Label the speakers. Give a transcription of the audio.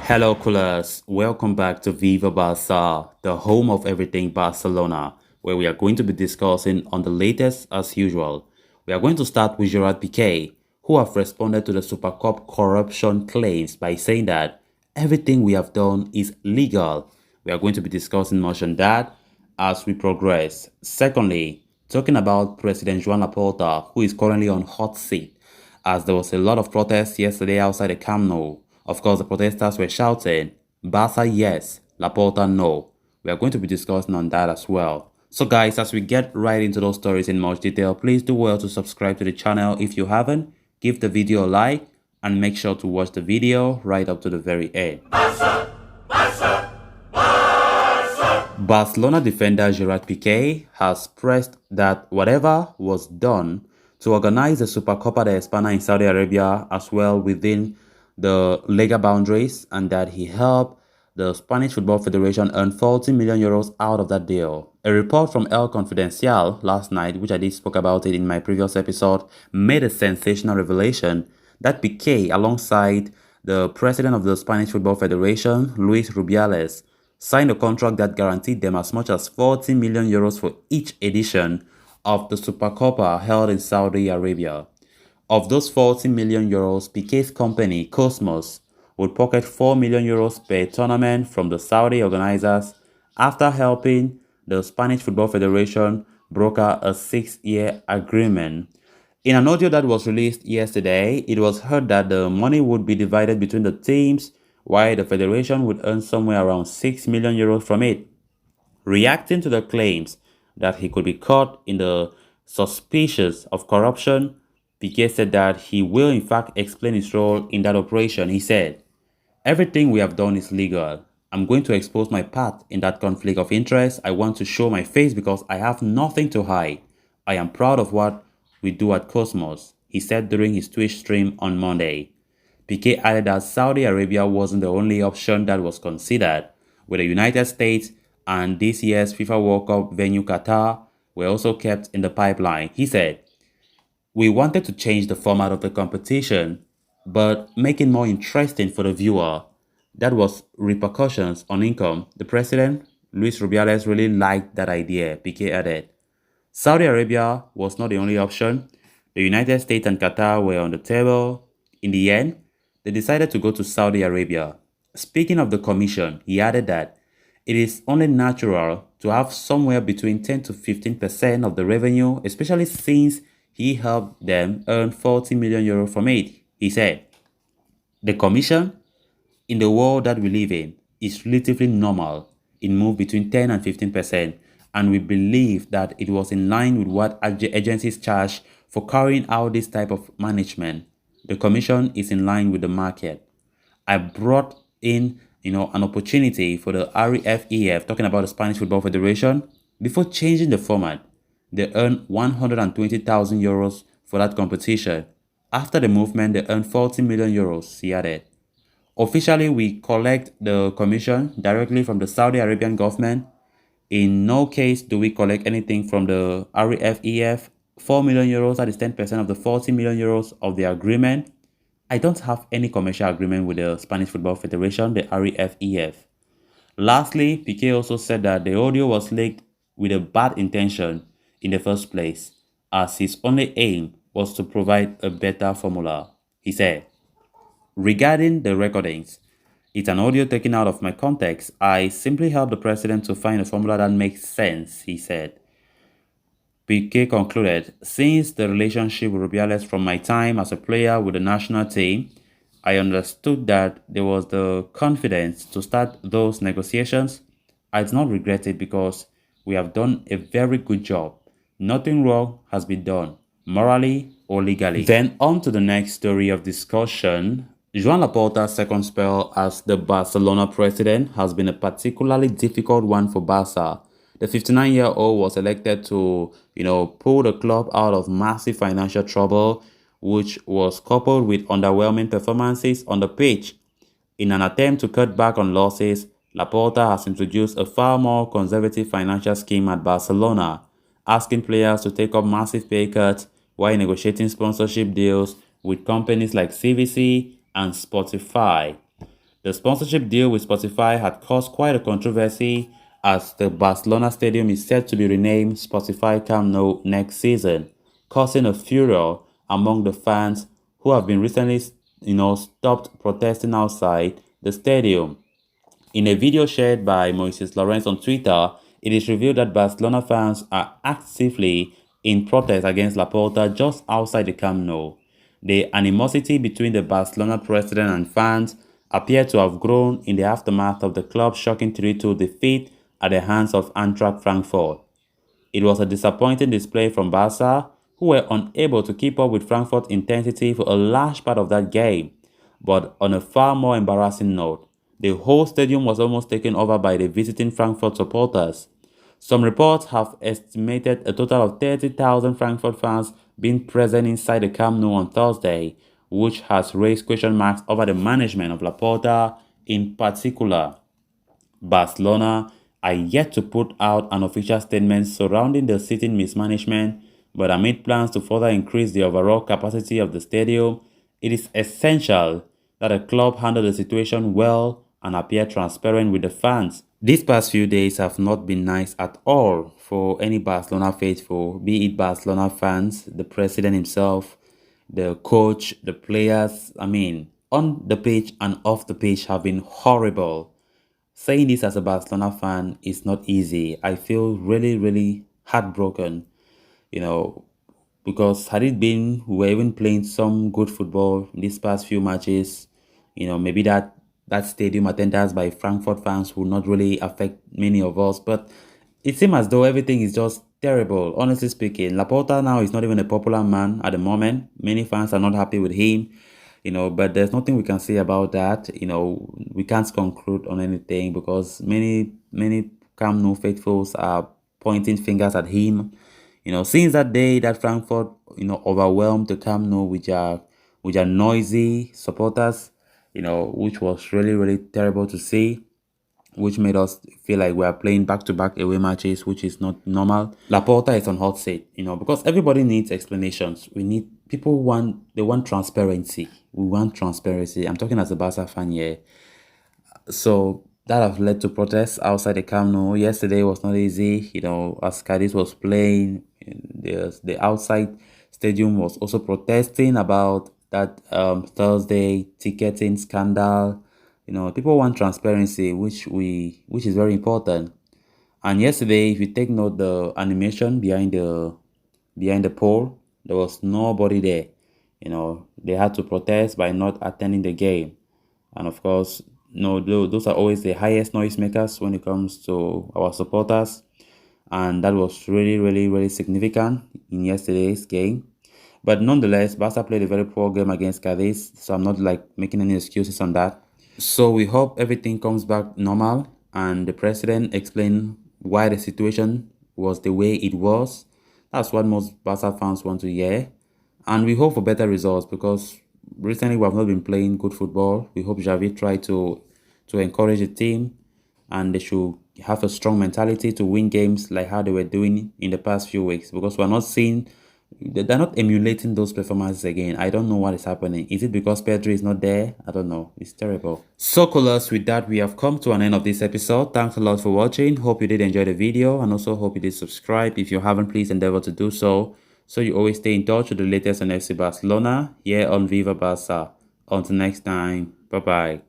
Speaker 1: Hello, coolers. Welcome back to Viva Barca, the home of everything Barcelona, where we are going to be discussing on the latest as usual. We are going to start with Gerard Pique, who have responded to the Super Cup corruption claims by saying that everything we have done is legal. We are going to be discussing much on that as we progress. Secondly, talking about President Joan Laporta, who is currently on hot seat as there was a lot of protests yesterday outside the Camp Nou. Of course, the protesters were shouting, Barca yes, Laporta no. We are going to be discussing on that as well. So guys, as we get right into those stories in much detail, please do well to subscribe to the channel if you haven't, give the video a like, and make sure to watch the video right up to the very end. Barcelona defender Gerard Pique has pressed that whatever was done to organize the Supercopa de España in Saudi Arabia as well within the legal boundaries, and that he helped the Spanish Football Federation earn 40 million euros out of that deal. A report from El Confidencial last night, which I did spoke about it in my previous episode, made a sensational revelation that Pique, alongside the president of the Spanish Football Federation, Luis Rubiales, signed a contract that guaranteed them as much as 40 million euros for each edition of the Supercopa held in Saudi Arabia. Of those 40 million euros, Pique's company, Cosmos, would pocket 4 million euros per tournament from the Saudi organizers after helping the Spanish Football Federation broker a 6-year agreement. In an audio that was released yesterday, it was heard that the money would be divided between the teams, while the federation would earn somewhere around 6 million euros from it. Reacting to the claims that he could be caught in the suspicious of corruption, Piqué said that he will in fact explain his role in that operation. He said, "Everything we have done is legal. I'm going to expose my part in that conflict of interest. I want to show my face because I have nothing to hide. I am proud of what we do at Cosmos," he said during his Twitch stream on Monday. Piqué added that Saudi Arabia wasn't the only option that was considered, with the United States and this year's FIFA World Cup venue Qatar were also kept in the pipeline. He said, "We wanted to change the format of the competition, but make it more interesting for the viewer. That was repercussions on income. The president, Luis Rubiales, really liked that idea," Piqué added. Saudi Arabia was not the only option. The United States and Qatar were on the table. In the end, they decided to go to Saudi Arabia. Speaking of the commission, he added that it is only natural to have somewhere between 10 to 15% of the revenue, especially since he helped them earn 40 million euros from it. He said, "The commission, in the world that we live in, is relatively normal. It moved between 10 and 15%, and we believe that it was in line with what agencies charge for carrying out this type of management. The commission is in line with the market. I brought in, an opportunity for the REFEF, talking about the Spanish Football Federation, before changing the format. They earned 120,000 euros for that competition. After the movement, they earned 40 million euros, he added. Officially, we collect the commission directly from the Saudi Arabian government. In no case do we collect anything from the REFEF. 4 million euros, that is 10% of the 40 million euros of the agreement. I don't have any commercial agreement with the Spanish Football Federation, the REFEF. Lastly, Piqué also said that the audio was leaked with a bad intention in the first place, as his only aim was to provide a better formula. He said, "Regarding the recordings, it's an audio taken out of my context. I simply helped the president to find a formula that makes sense," he said. Piqué concluded, "Since the relationship with Rubiales from my time as a player with the national team, I understood that there was the confidence to start those negotiations. I do not regret it because we have done a very good job. Nothing wrong has been done, morally or legally." Then on to the next story of discussion. Joan Laporta's second spell as the Barcelona president has been a particularly difficult one for Barca. The 59-year-old was elected to, pull the club out of massive financial trouble, which was coupled with underwhelming performances on the pitch. In an attempt to cut back on losses, Laporta has introduced a far more conservative financial scheme at Barcelona, asking players to take up massive pay cuts while negotiating sponsorship deals with companies like CVC and Spotify. The sponsorship deal with Spotify had caused quite a controversy as the Barcelona stadium is set to be renamed Spotify Camp Nou next season, causing a furor among the fans who have been recently, stopped protesting outside the stadium. In a video shared by Moises Lawrence on Twitter, it is revealed that Barcelona fans are actively in protest against Laporta just outside the Camp Nou. The animosity between the Barcelona president and fans appeared to have grown in the aftermath of the club's shocking 3-2 defeat at the hands of Eintracht Frankfurt. It was a disappointing display from Barca, who were unable to keep up with Frankfurt's intensity for a large part of that game. But on a far more embarrassing note, the whole stadium was almost taken over by the visiting Frankfurt supporters. Some reports have estimated a total of 30,000 Frankfurt fans being present inside the Camp Nou on Thursday, which has raised question marks over the management of Laporta in particular. Barcelona are yet to put out an official statement surrounding the seating mismanagement, but amid plans to further increase the overall capacity of the stadium, it is essential that the club handle the situation well and appear transparent with the fans. These past few days have not been nice at all for any Barcelona faithful, be it Barcelona fans, the president himself, the coach, the players. On the pitch and off the pitch have been horrible. Saying this as a Barcelona fan is not easy. I feel really, really heartbroken, you know, because had it been we were even playing some good football in these past few matches, maybe that stadium attendance by Frankfurt fans will not really affect many of us. But it seems as though everything is just terrible, honestly speaking. Laporta now is not even a popular man at the moment. Many fans are not happy with him, but there's nothing we can say about that. We can't conclude on anything because many Camp Nou faithfuls are pointing fingers at him. Since that day that Frankfurt, overwhelmed the Camp Nou with their noisy supporters, which was really, really terrible to see, which made us feel like we are playing back-to-back away matches, which is not normal. Laporta is on hot seat, because everybody needs explanations. They want transparency. We want transparency. I'm talking as a Barca fan here. So that have led to protests outside the Camp Nou. Yesterday was not easy, as Cadiz was playing. The outside stadium was also protesting about that Thursday ticketing scandal. People want transparency, which is very important. And yesterday, if you take note, the animation behind the pole, there was nobody there. They had to protest by not attending the game. And of course, those are always the highest noisemakers when it comes to our supporters. And that was really, really, really significant in yesterday's game. But nonetheless, Barca played a very poor game against Cadiz, so I'm not making any excuses on that. So we hope everything comes back normal and the president explain why the situation was the way it was. That's what most Barca fans want to hear. And we hope for better results because recently we have not been playing good football. We hope Xavi try to encourage the team and they should have a strong mentality to win games like how they were doing in the past few weeks because they're not emulating those performances again. I don't know what is happening. Is it because Pedri is not there? I don't know. It's terrible. So coolers, with that, we have come to an end of this episode. Thanks a lot for watching. Hope you did enjoy the video and also hope you did subscribe. If you haven't, please endeavor to do so you always stay in touch with the latest on FC Barcelona here on Viva Barca. Until next time, bye-bye.